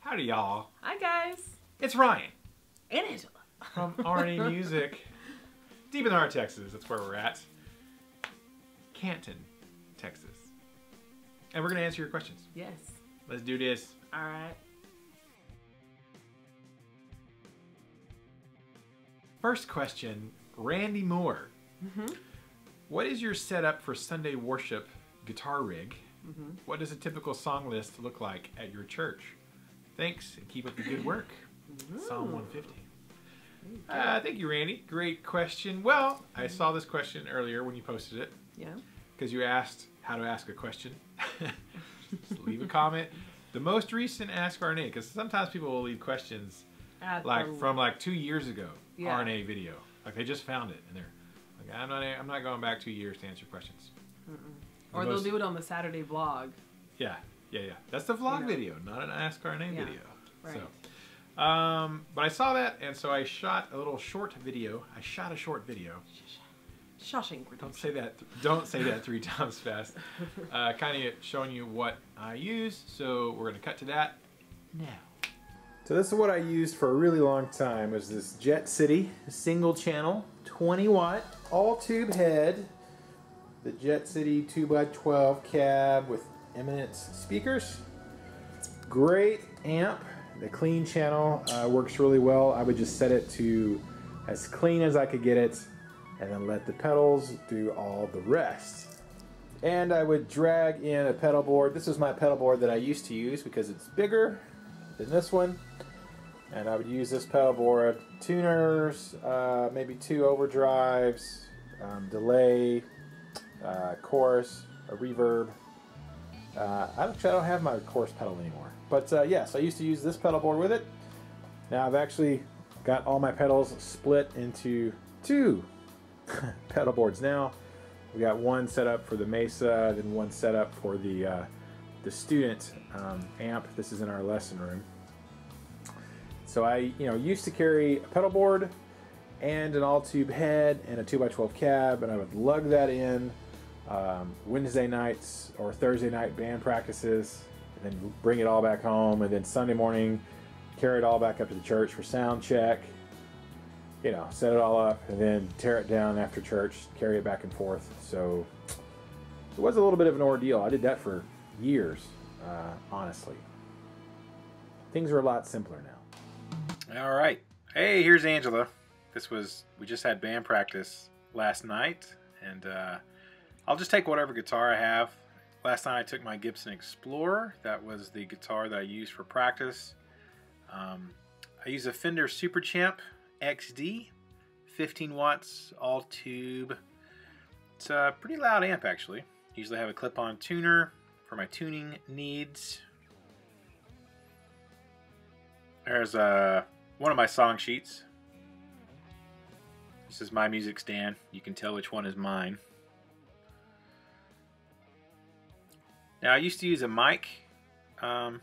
Howdy, y'all. Hi, guys. It's Ryan. And Angela. From RNA Music. Deep in the heart of Texas. That's where we're at. Canton, Texas. And we're going to answer your questions. Yes. Let's do this. All right. First question, Randy Moore. What is your setup for Sunday worship guitar rig? What does a typical song list look like at your church? Thanks, and keep up the good work. Psalm 150. Thank you, Randy. Great question. Well, I saw this question earlier when you posted it. Yeah. Because you asked how to ask a question. Just leave a comment. The most recent Ask RNA, because sometimes people will leave questions from like 2 years ago. Yeah. RNA video. Like they just found it and they're like, I'm not going back 2 years to answer questions. Or they'll do it on the Saturday vlog. Yeah. That's the vlog video, not an Ask RNA video. Right. So, but I saw that, and so I shot a little short video. I shot a short video. Shawshank. Don't say that 3 times fast. Kind of showing you what I use. So we're gonna cut to that now. So this is what I used for a really long time. Was this Jet City single channel 20 watt all tube head. The Jet City 2x12 cab with Eminence speakers. Great amp. The clean channel works really well. I would just set it to as clean as I could get it and then let the pedals do all the rest. And I would drag in a pedal board. This is my pedal board that I used to use because it's bigger than this one. And I would use this pedal board, tuners, maybe 2 overdrives, delay, chorus, a reverb. I don't have my chorus pedal anymore. But yes, I used to use this pedal board with it. Now I've actually got all my pedals split into 2 pedal boards now. We got one set up for the Mesa, then one set up for the student amp. This is in our lesson room. So I used to carry a pedal board and an all tube head and a 2x12 cab, and I would lug that in Wednesday nights or Thursday night band practices, and then bring it all back home, and then Sunday morning carry it all back up to the church for sound check, set it all up, and then tear it down after church, carry it back and forth. So it was a little bit of an ordeal. I did that for years, honestly. Things are a lot simpler now. All right. Hey, here's Angela. We just had band practice last night, and I'll just take whatever guitar I have. Last night I took my Gibson Explorer. That was the guitar that I used for practice. I use a Fender Super Champ XD, 15 watts, all tube. It's a pretty loud amp actually. Usually have a clip-on tuner for my tuning needs. There's one of my song sheets. This is my music stand. You can tell which one is mine. Now I used to use a mic. But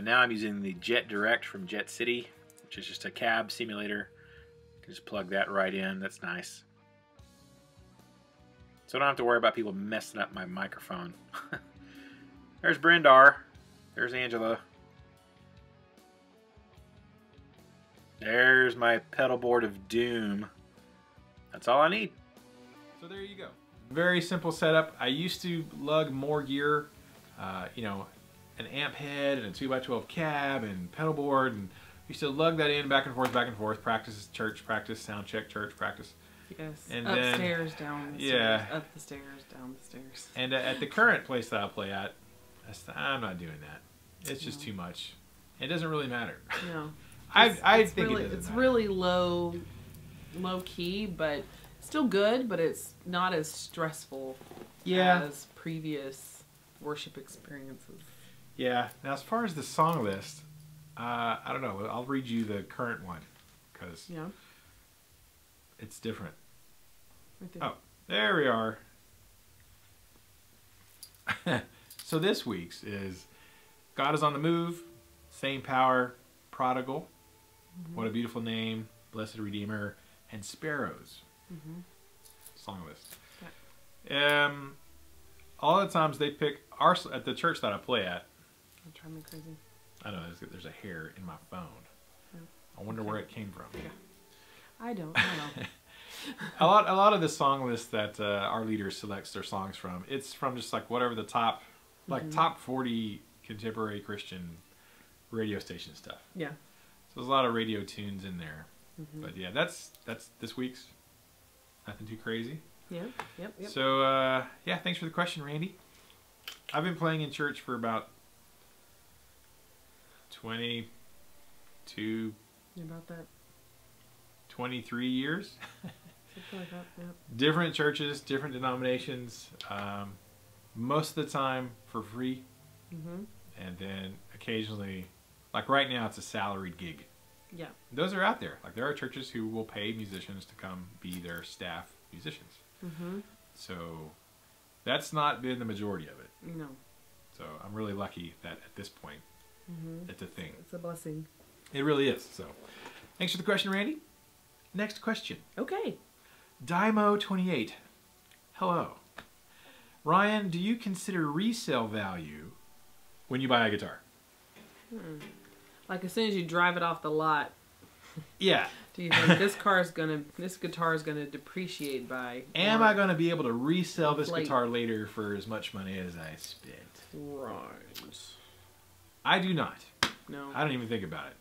now I'm using the Jet Direct from Jet City, which is just a cab simulator. You can just plug that right in. That's nice. So I don't have to worry about people messing up my microphone. There's Brendar. There's Angela. There's my pedal board of doom. That's all I need. So there you go. Very simple setup. I used to lug more gear, an amp head and a 2x12 cab and pedal board, and used to lug that in back and forth, practice, church, practice, sound check, church, practice. Yes, and upstairs, down the stairs, up the stairs, down the stairs. And at the current place that I'll play at, I'm not doing that. It's just too much. It doesn't really matter. No. I think it's really low key, but still good, but it's not as stressful as previous worship experiences. Yeah. Now, as far as the song list, I don't know. I'll read you the current one because it's different. Oh, there we are. So this week's is God is on the Move, Same Power, Prodigal, What a Beautiful Name, Blessed Redeemer, and Sparrows. Song list. a lot of times they pick at the church that I play at. Don't drive me crazy. I know there's a hair in my phone. Yeah. I wonder where it came from. Yeah. I don't know. a lot of the song list that our leader selects their songs from, it's from just like whatever the top, like top 40 contemporary Christian radio station stuff. Yeah. So there's a lot of radio tunes in there. But yeah, that's this week's. Nothing too crazy. Yeah. Yep. So yeah, thanks for the question, Randy. I've been playing in church for about 22. About that. 23 years. Something like that. Yep. Different churches, different denominations. Most of the time for free. And then occasionally, like right now, it's a salaried gig. Yeah. Those are out there. Like there are churches who will pay musicians to come be their staff musicians. So that's not been the majority of it. No. So I'm really lucky that at this point, it's a thing. It's a blessing. It really is. So thanks for the question, Randy. Next question. Okay. Dymo28. Hello. Ryan, do you consider resale value when you buy a guitar? Like as soon as you drive it off the lot. Yeah. Do you think this guitar is gonna depreciate by? Am I gonna be able to resell this guitar later for as much money as I spent? Right. I do not. No. I don't even think about it.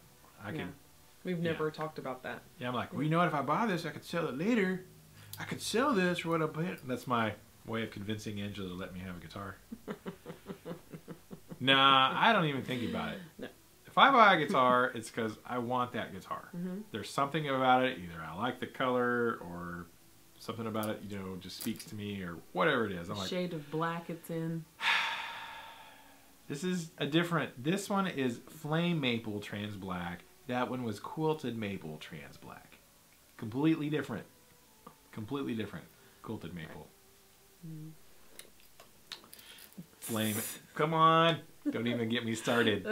I can. We've never talked about that. Yeah, I'm like, well, you know what? If I buy this, I could sell it later. I could sell this for what I paid. That's my way of convincing Angela to let me have a guitar. Nah, I don't even think about it. No. If I buy a guitar, it's because I want that guitar. There's something about it. Either I like the color or something about it, you know, just speaks to me or whatever it is. I'm like, shade of black it's in. This is a different. This one is flame maple trans black. That one was quilted maple trans black. Completely different. Completely different. Quilted maple. Flame. Come on. Don't even get me started.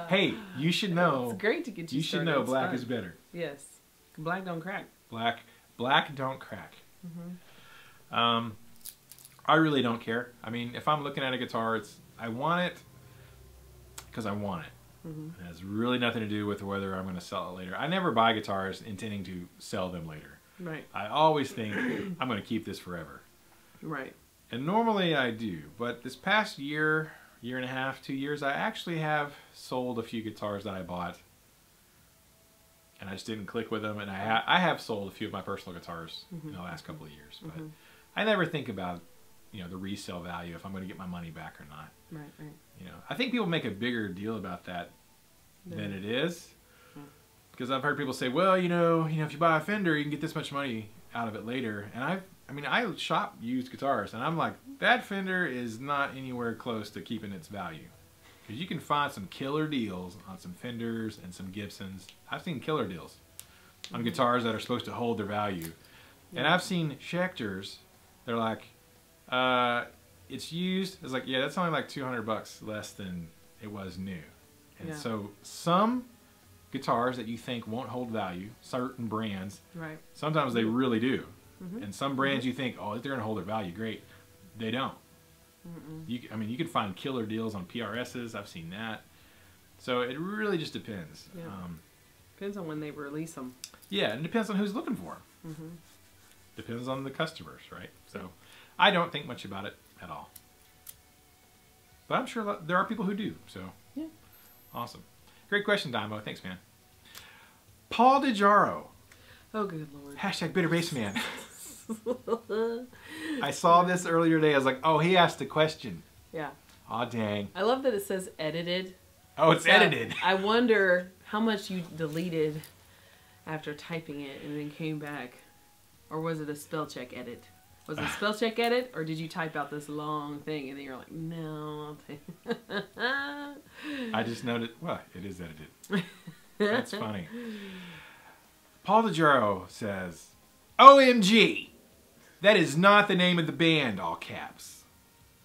Hey, you should know. It's great to get you started. You should know black is better. Yes. Black don't crack. Black don't crack. I really don't care. I mean, if I'm looking at a guitar, I want it because I want it. It has really nothing to do with whether I'm going to sell it later. I never buy guitars intending to sell them later. Right. I always think I'm going to keep this forever. Right. And normally I do, but this past year and a half, 2 years, I actually have sold a few guitars that I bought, and I just didn't click with them. And I have sold a few of my personal guitars in the last couple of years, but I never think about, you know, the resale value, if I'm going to get my money back or not. Right, right. You know, I think people make a bigger deal about that than it is, because I've heard people say, well, you know, if you buy a Fender, you can get this much money out of it later. And I shop used guitars, and I'm like, that Fender is not anywhere close to keeping its value, because you can find some killer deals on some Fenders and some Gibsons. I've seen killer deals on guitars that are supposed to hold their value, and I've seen Schecters. They're like, it's used. It's like, yeah, that's only like $200 less than it was new. And so some guitars that you think won't hold value, certain brands, sometimes they really do. And some brands you think, oh, they're going to hold their value, great. They don't. You can find killer deals on PRSs. I've seen that. So it really just depends. Yeah. Depends on when they release them. Yeah, and it depends on who's looking for them. Depends on the customers, right? So I don't think much about it at all. But I'm sure there are people who do. So yeah. Awesome. Great question, Dymo. Thanks, man. Paul DeJaro. Oh, good Lord. Hashtag Bitter Bass Man. I saw this earlier today. I was like, oh, he asked a question. Yeah. Aw, dang. I love that it says edited. Oh, it's edited. I wonder how much you deleted after typing it and then came back. Or was it a spell check edit? Was it a spell check edit, or did you type out this long thing and then you're like, no, I'll take I just noted, well, it is edited. That's funny. Paul DeJaro says, OMG, that is not the name of the band, all caps.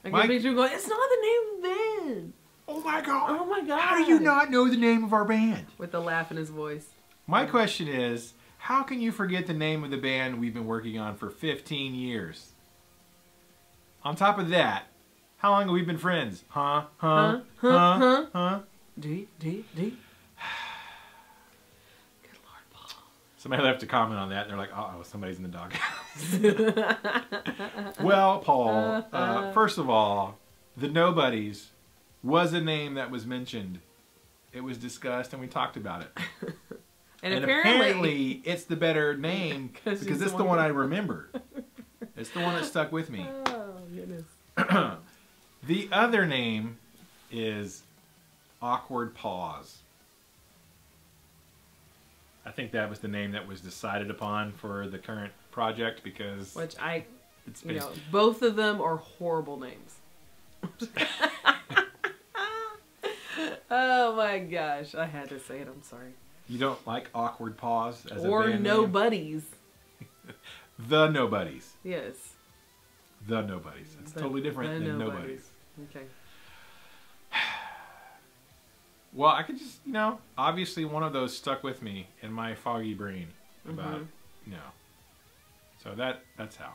I get picture going, it's not the name of the band. Oh my God. Oh my God. How do you not know the name of our band? With a laugh in his voice. My question is, how can you forget the name of the band we've been working on for 15 years? On top of that, How long have we been friends? Huh? D. Good Lord, Paul. Somebody left a comment on that, and they're like, uh-oh, somebody's in the doghouse. Well, Paul, first of all, the Nobodies was a name that was mentioned. It was discussed, and we talked about it. And apparently, it's the better name because it's the one I remember. It's the one that stuck with me. Oh, goodness. The other name is Awkward Pause. I think that was the name that was decided upon for the current project because... Which both of them are horrible names. Oh my gosh, I had to say it, I'm sorry. You don't like Awkward Pause as or a band Nobodies. The Nobodies. Yes. The Nobodies. It's totally different than Nobodies. Okay. Well, I could just, obviously one of those stuck with me in my foggy brain about, So that's how.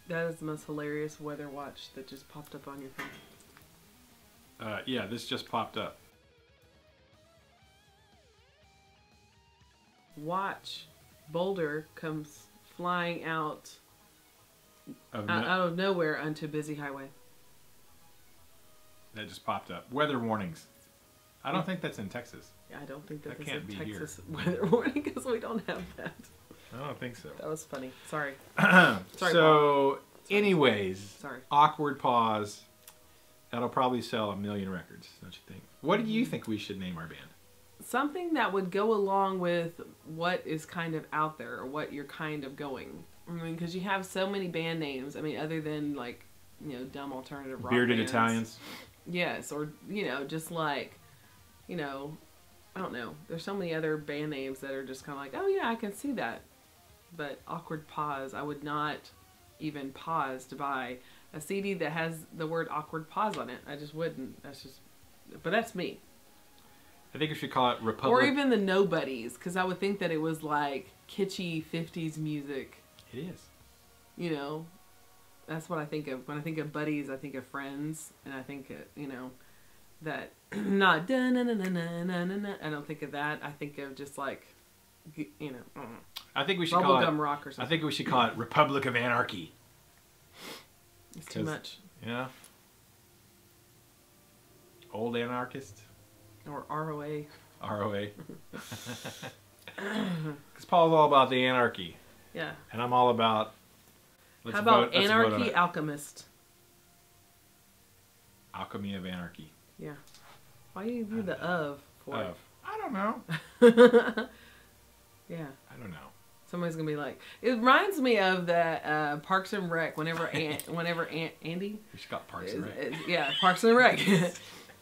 That is the most hilarious weather watch that just popped up on your phone. Yeah, this just popped up. Watch. Boulder comes flying out of nowhere onto busy highway. That just popped up. Weather warnings. I don't think that's in Texas. Yeah, I don't think that's can't be Texas weather warning because we don't have that. I don't think so. That was funny. Sorry. Sorry, so, anyways, sorry. Awkward Pause. That'll probably sell 1 million records, don't you think? What do you think we should name our band? Something that would go along with what is kind of out there or what you're kind of going. I mean, because you have so many band names. I mean, other than like, dumb alternative rock Bearded bands. Italians. Yes, or just like, I don't know. There's so many other band names that are just kind of like, oh yeah, I can see that. But Awkward Pause, I would not even pause to buy a CD that has the word Awkward Pause on it. I just wouldn't. But that's me. I think we should call it Republic. Or even the Nobodies, because I would think that it was like kitschy 50s music. It is. That's what I think of. When I think of buddies, I think of friends. And I think, that not da-na-na-na-na-na-na. I don't think of that. I think of just like, I think we should call it bubblegum rock or something. I think we should call it Republic of Anarchy. It's too much. Yeah. Old anarchist. Or ROA. ROA. Because Paul's all about the anarchy. Yeah. And I'm all about... How about Anarchy Alchemist? Alchemy of Anarchy. Yeah. Why do you do the of for it? I don't know. Yeah. I don't know. Somebody's gonna be like, it reminds me of the Parks and Rec. Whenever Andy, We should call it Parks and Rec. Yeah, Parks and Rec. I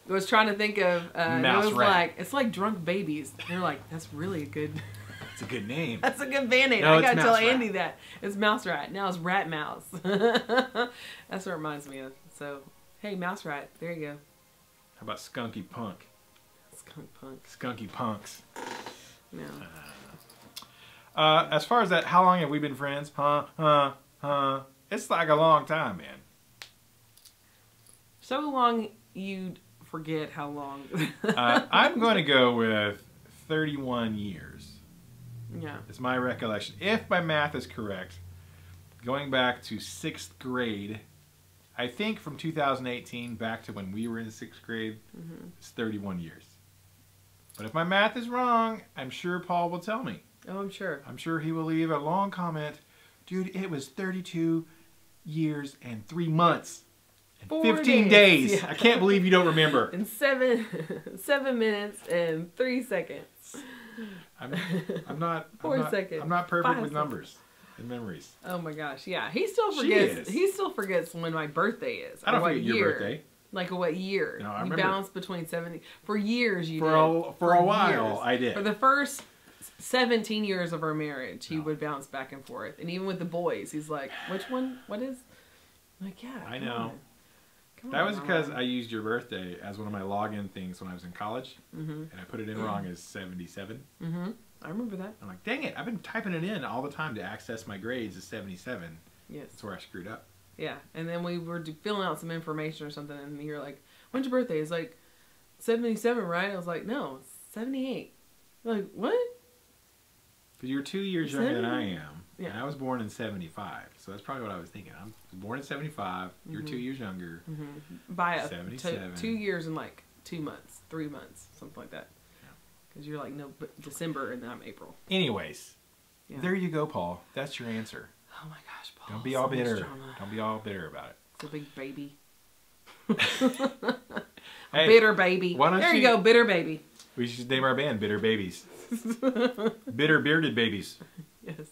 was trying to think of. Mouse it was Rat. like it's like Drunk Babies. They're like, that's really a good. It's a good name. That's a good band name. No, I gotta tell Andy Rat. that it's Mouse Rat. Now it's Rat Mouse. That's what it reminds me of. So hey, Mouse Rat. There you go. How about Skunky Punk? Skunk Punk. Skunky Punks. No. As far as that, how long have we been friends? It's like a long time, man. So long you'd forget how long. I'm going to go with 31 years. Yeah. It's my recollection. If my math is correct, going back to 6th grade, I think from 2018 back to when we were in 6th grade, it's 31 years. But if my math is wrong, I'm sure Paul will tell me. Oh, I'm sure. I'm sure he will leave a long comment. Dude, it was 32 years and 3 months. And 15 days. Yeah. I can't believe you don't remember. In 7 minutes and 3 seconds. I'm not 4 seconds. I'm not perfect 5 with numbers and memories. Oh my gosh, yeah. He still forgets. He still forgets when my birthday is. I don't forget your birthday. Like what year? No, I you remember. bounced between 70 for years. You for did. For a while, years. I did. For the first 17 years of our marriage, he would bounce back and forth. And even with the boys, he's like, "Which one? What is?" I'm like, yeah. I know. That was because I used your birthday as one of my login things when I was in college, and I put it in wrong as 77. I remember that. I'm like, dang it! I've been typing it in all the time to access my grades as 77. Yes. That's where I screwed up. Yeah, and then we were filling out some information or something, and you're like, "When's your birthday?" It's like 77, right? I was like, "No, 78." You're like, what? But you're 2 years younger than I am. Yeah. And I was born in 75. So that's probably what I was thinking. I'm born in 75. You're 2 years younger. By 77. 2 years and like 2 months, 3 months, something like that. Because you're like, no, December and then I'm April. Anyways, there you go, Paul. That's your answer. Oh my gosh, Paul. Don't be all bitter. Don't be all bitter about it. It's a big baby. Hey, bitter baby. There you go, bitter baby. We should name our band Bitter Babies. Bitter bearded babies. Yes.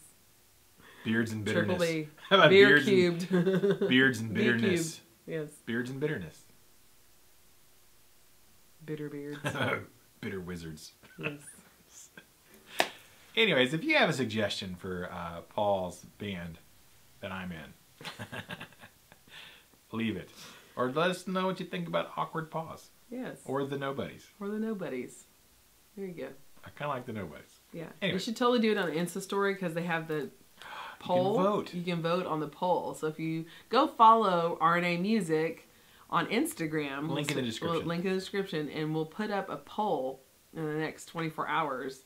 Beards and bitterness. Triple B. How about Beer beards cubed. And, beards and bitterness. Yes. Beards and bitterness. Bitter beards. Bitter wizards. Yes. Anyways, if you have a suggestion for Paul's band that I'm in, leave it. Or let us know what you think about Awkward Paws. Yes. Or the Nobodies. Or the Nobodies. There you go. I kind of like the Nobodies. Yeah. Anyway. You should totally do it on Insta story because they have the poll. You can vote. You can vote on the poll. So if you go follow RNA Music on Instagram. Link in the description. Link in the description. And we'll put up a poll in the next 24 hours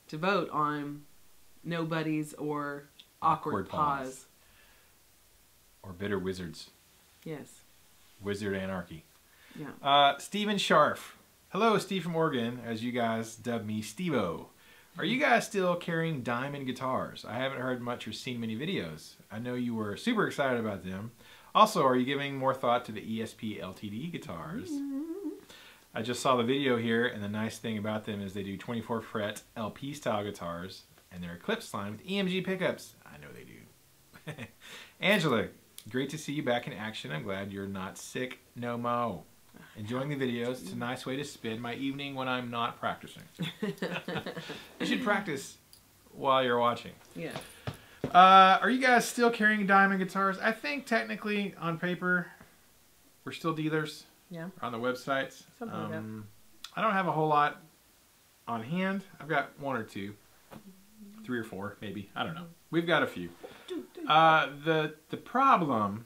to vote on Nobodies or Awkward Paws. Or Bitter Wizards. Yes. Wizard Anarchy. Yeah. Steven Scharf. Hello, Steve from Oregon, as you guys dub me Steve-O. Are you guys still carrying diamond guitars? I haven't heard much or seen many videos. I know you were super excited about them. Also, are you giving more thought to the ESP LTD guitars? I just saw the video here, and the nice thing about them is they do 24 fret LP style guitars, and they're Eclipse line with EMG pickups. I know they do. Angela, great to see you back in action. I'm glad you're not sick no mo. Enjoying the videos. It's a nice way to spend my evening when I'm not practicing. You should practice while you're watching. Yeah. Are you guys still carrying diamond guitars? I think technically on paper we're still dealers. Yeah. On the websites. Something like that. I don't have a whole lot on hand. I've got 1 or 2. 3 or 4 maybe. I don't know. We've got a few. The problem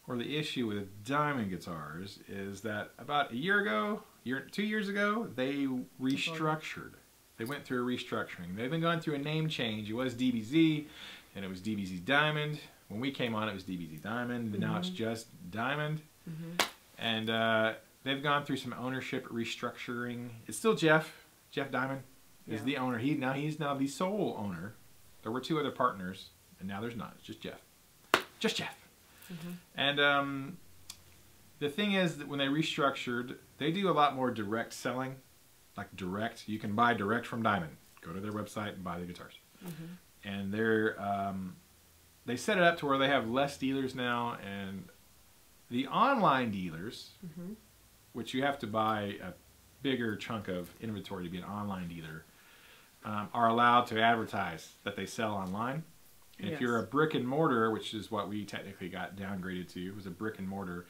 or the issue with diamond guitars is that about a year ago, 2 years ago, they restructured. They went through a restructuring. They've been going through a name change. It was DBZ, and it was DBZ Diamond. When we came on, it was DBZ Diamond, and now it's just Diamond. And they've gone through some ownership restructuring. It's still Jeff. Jeff Diamond is the owner. He's now the sole owner. There were 2 other partners, and now there's not. It's just Jeff. Just Jeff. And the thing is that when they restructured, they do a lot more direct selling. Like direct. You can buy direct from Diamond. Go to their website and buy the guitars. And they set it up to where they have less dealers now, and the online dealers, which you have to buy a bigger chunk of inventory to be an online dealer, are allowed to advertise that they sell online. And if you're a brick and mortar, which is what we technically got downgraded to, was a brick and mortar,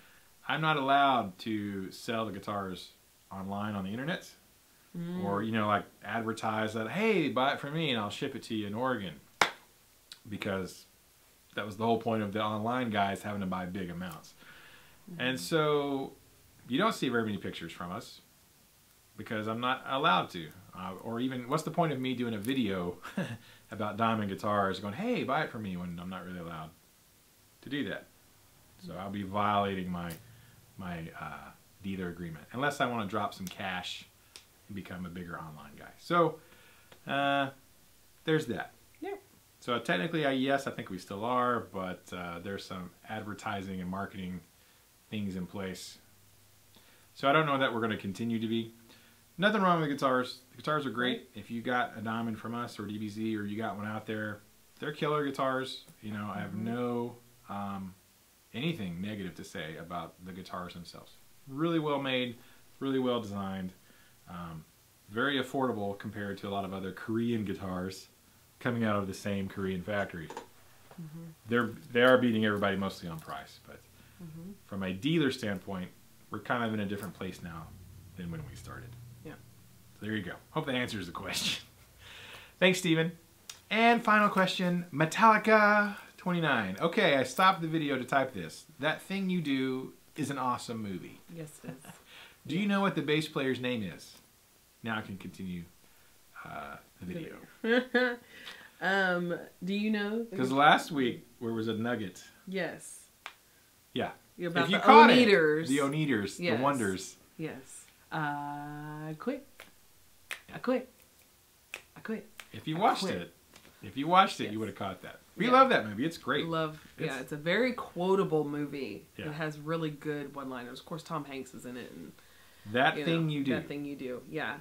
I'm not allowed to sell the guitars online on the internet. Or, you know, like advertise that, hey, buy it from me and I'll ship it to you in Oregon. Because that was the whole point of the online guys having to buy big amounts. And so you don't see very many pictures from us because I'm not allowed to. Or even, what's the point of me doing a video about diamond guitars going, hey, buy it from me, when I'm not really allowed to do that. So I'll be violating my dealer agreement unless I want to drop some cash and become a bigger online guy. So there's that. Yeah. So technically, yes, I think we still are, but there's some advertising and marketing things in place. So I don't know that we're going to continue to be. Nothing wrong with the guitars. The guitars are great. If you got a diamond from us or DBZ, or you got one out there, they're killer guitars. You know, I have no anything negative to say about the guitars themselves. Really well made, really well designed, very affordable compared to a lot of other Korean guitars coming out of the same Korean factory. They are beating everybody mostly on price, but from a dealer standpoint, we're kind of in a different place now than when we started. Yeah. So there you go. Hope that answers the question. Thanks, Steven. And final question, Metallica 29. Okay, I stopped the video to type this. That Thing You Do is an awesome movie. Yes, it is. Do you know what the bass player's name is? Now I can continue the video. Do you know? Because last week, where was a nugget? Yes. Yeah. About if you the caught Oneaters. it, the Oneaters, Yes. the Wonders. Yes. I quit. I quit. I quit. If you watched it, yes. You would have caught that. We love that movie. It's great. It's a very quotable movie. Yeah. It has really good one-liners. Of course, Tom Hanks is in it. And That Thing You Do. That Thing You Do. Yeah.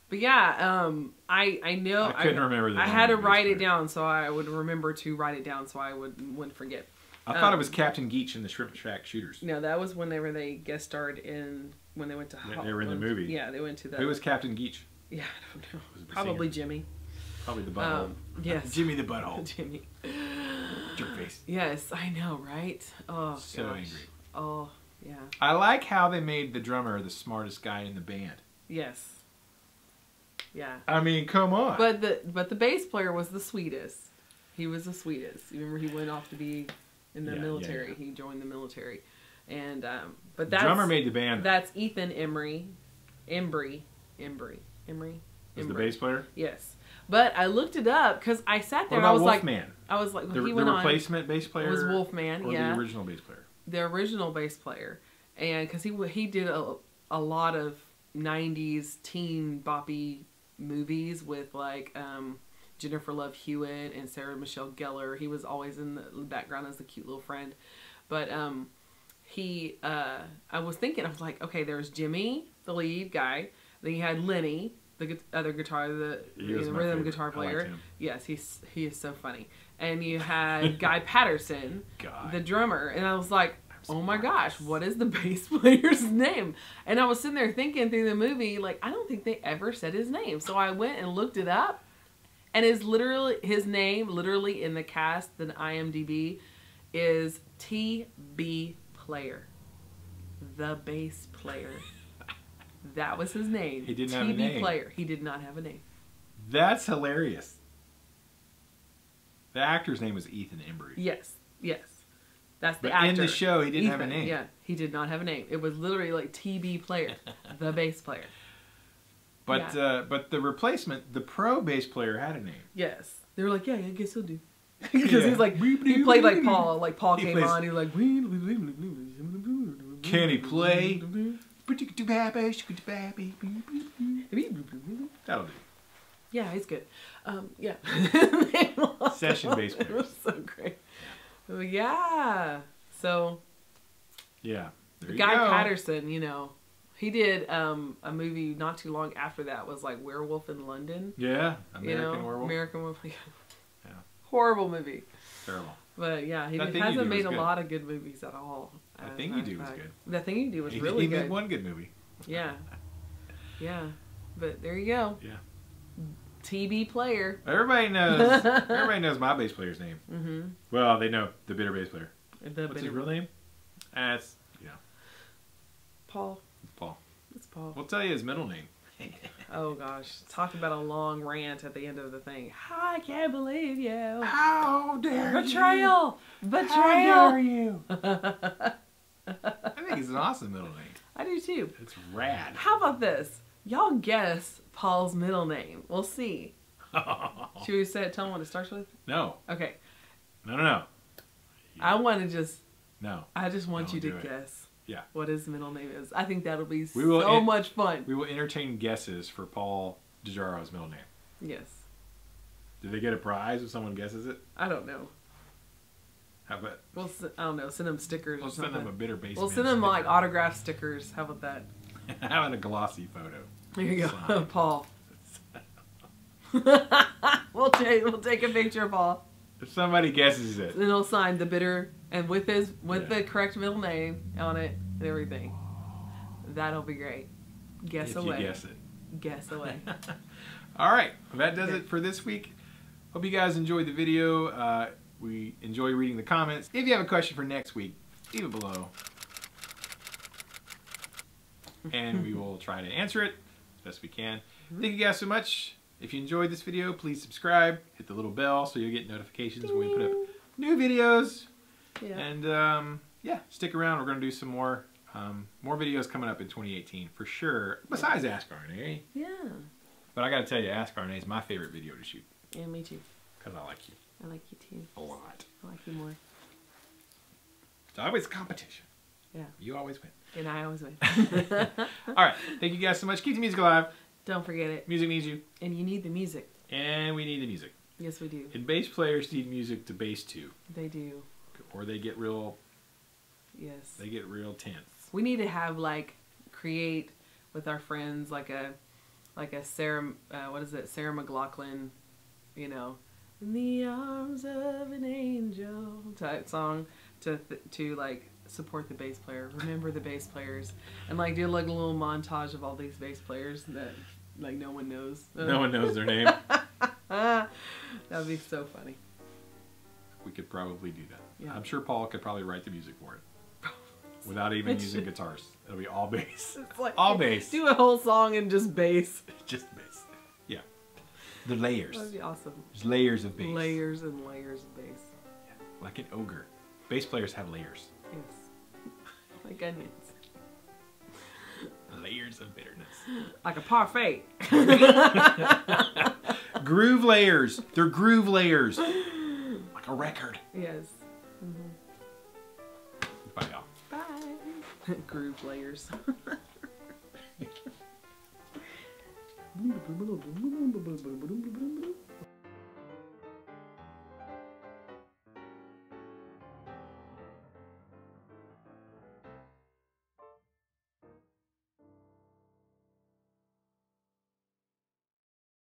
But yeah, I know. I couldn't remember the I had to write it down so I would remember to write it down so I wouldn't forget. I thought it was Captain Geach in the Shrimp Shack Shooters. No, that was whenever they guest starred in when they went to. They were in the movie. Yeah, they went to the. Who was Captain Geach? Yeah, I don't know. Probably Jimmy. Probably the butthole. Yes. Jimmy the butthole. Jimmy. Jerk face. Yes, I know, right? Oh, so gosh. angry. Oh, yeah. I like how they made the drummer the smartest guy in the band. Yes. Yeah. I mean, come on. But the bass player was the sweetest. He was the sweetest. You remember he went off to be in the military. Yeah. He joined the military, and but that drummer made the band. That's Ethan Embry. Was the bass player? Yes. But I looked it up because I sat there and I was Wolfman? I was like, the he went replacement bass player was Wolfman, or the original bass player? The original bass player, and because he did a lot of '90s teen boppy movies with like Jennifer Love Hewitt and Sarah Michelle Gellar. He was always in the background as the cute little friend, but I was thinking, I was like, okay, there's Jimmy, the lead guy. Then you had Lenny, the other guitar, the rhythm guitar player. Yes, he is so funny. And you had Guy Patterson, the drummer. And I was like, oh my gosh, what is the bass player's name? And I was sitting there thinking through the movie, like, I don't think they ever said his name. So I went and looked it up. And his name, literally in the cast, the IMDb, is T.B. Player. The bass player. That was his name. He didn't have a name. T.B. Player. He did not have a name. That's hilarious. The actor's name was Ethan Embry. Yes. That's the actor. In the show, he didn't have a name. Yeah, he did not have a name. It was literally like T.B. Player, the bass player. But the replacement, the pro bass player, had a name. Yes. They were like, yeah, I guess he'll do. Because he's like, he played like Paul. Like Paul came on, he was like, can he play? That'll do. Yeah, he's good. Yeah. Session bass player. It was so great. Yeah. So. Yeah. There Guy Patterson, he did a movie not too long after that was like Werewolf in London. Yeah. American Werewolf. American Werewolf. Yeah. Horrible movie. Terrible. But yeah, he hasn't made a lot of good movies at all. That Thing You Do was good. That Thing You Do was really good. He made one good movie. Yeah. Yeah. But there you go. Yeah. T.B. Player. Everybody knows my bass player's name. Mm-hmm. Well, they know the bitter bass player. What's his real name? Paul. It's Paul. It's Paul. We'll tell you his middle name. Oh gosh, talk about a long rant at the end of the thing. I can't believe you. How dare you? Betrayal! How dare you? I think it's an awesome middle name. I do too. It's rad. How about this? Y'all guess Paul's middle name. We'll see. Should we tell him what it starts with? No. Okay. No. I want to just. No. I just want you to guess. Yeah. What his middle name is. I think that'll be so much fun. We will entertain guesses for Paul DiGiaro's middle name. Yes. Do they get a prize if someone guesses it? I don't know. How about? I don't know. Send them stickers. We'll send them a bitter bass. We'll send them like autograph stickers. How about that? How about a glossy photo? There you go, Paul. We'll take a picture of Paul. If somebody guesses it, then he'll sign the bitter and with the correct middle name on it and everything. That'll be great. Guess away. If you guess it. Guess away. All right, that does it for this week. Hope you guys enjoyed the video. We enjoy reading the comments. If you have a question for next week, leave it below. And we will try to answer it as best we can. Thank you guys so much. If you enjoyed this video, please subscribe, hit the little bell so you'll get notifications when we put up new videos. Yeah. And yeah, stick around. We're gonna do some more videos coming up in 2018 for sure. Besides Ask RNA. Yeah. But I gotta tell you, Ask RNA is my favorite video to shoot. Yeah, me too. Cause I like you. I like you too. A lot. I like you more. It's always competition. Yeah. You always win. And I always win. All right. Thank you guys so much. Keep the music alive. Don't forget it. Music needs you. And you need the music. And we need the music. Yes, we do. And bass players need music to bass too. They do. Or they get real. Yes. They get real tense. We need to have create with our friends like a Sarah Sarah McLachlan, in the arms of an angel type song to support the bass player. Remember the bass players, and do a little montage of all these bass players that no one knows. No one knows their name. That'd be so funny. We could probably do that. Yeah. I'm sure Paul could probably write the music for it. Without even using guitars. It'll be all bass. All bass. Do a whole song in just bass. Just bass. Yeah. The layers. That'd be awesome. There's layers of bass. Layers and layers of bass. Yeah. Like an ogre. Bass players have layers. Yes. Like onions. Layers of bitterness. Like a parfait. Groove layers. They're groove layers. Like a record. Yes. Mm-hmm. Bye, y'all. Bye. Groove layers.